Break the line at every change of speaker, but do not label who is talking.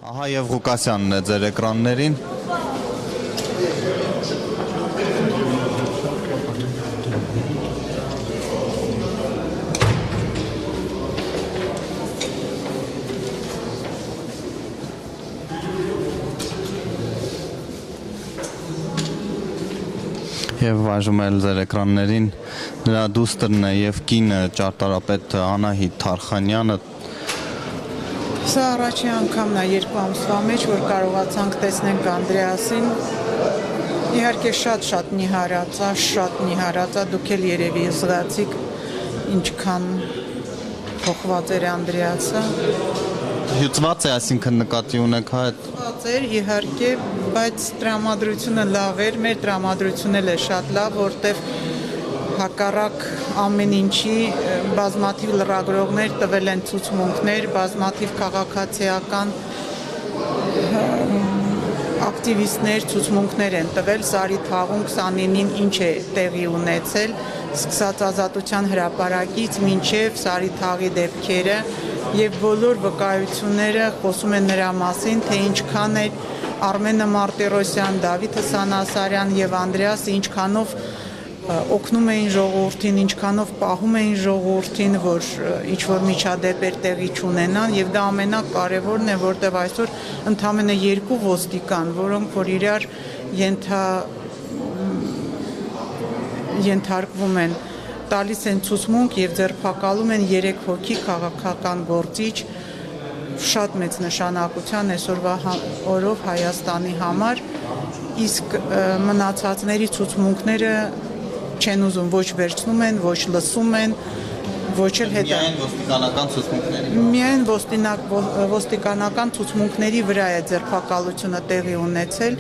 Ահա եւ Ղուկասյանն է ձեր էկրաններին։ Եվ այժմ էլ ձեր էկրաններին նրա դուստրն է եւ կինը ճարտարապետ Անահիտ Թարխանյանը։
Սա առաջի անգամն է 2 ամսվա մեջ, որ կարողացանք տեսնենք Անդրեասին։ Իհարկե շատ նիհարած է, դուք էլ երևի զգացիք ինչքան փոխված էր Անդրեասը։
Հյուծված է, այսինքն նկատի ունեք այդ։
Հյուծված էր, իհարկե, բայց տրամադրությունը լավ էր, մեր տրամադրությունն էլ է շատ լավ, որտեղ հակառակ ամեն ինչի բազմաթիվ լրագրողներ տվել են ցուցմունքներ, բազմաթիվ քաղաքացիական ակտիվիստներ ցուցմունքներ են տվել Սարի թաղում 29-ին ինչ է տեղի ունեցել, սկսած Ազատության հրապարակից մինչև Սարի թաղի դեպքերը եւ բոլոր վկայությունները խոսում են նրա մասին, թե ինչքան է Արմենը Մարտիրոսյան, Դավիթ Սանասարյան եւ Անդրեասը ինչքանով օգնում էին ժողովրդին, ինչքանով պահում էին ժողովրդին, որ ինչ-որ միջադեպեր տեղի չունենան եւ դա ամենակարևորն է, որտեղ այսօր ընդամենը 2 ոստիկան, որոնք որ իրար ենթարկվում են, տալիս են ցուցմունք եւ ձերբակալում են 3 հոգի քաղաքական գործիչ, շատ մեծ նշանակության այսօրվա օրով Հայաստանի համար, իսկ մնացածների ցուցմունքները չեն ուզում, ոչ վերցնում են, ոչ լսում են, ոչ էլ հետո։
Միայն ոստիկանական ցուցմունքների։
Միայն ոստիկանական ցուցմունքների վրա է ձերբակալությունը տեղի ունեցել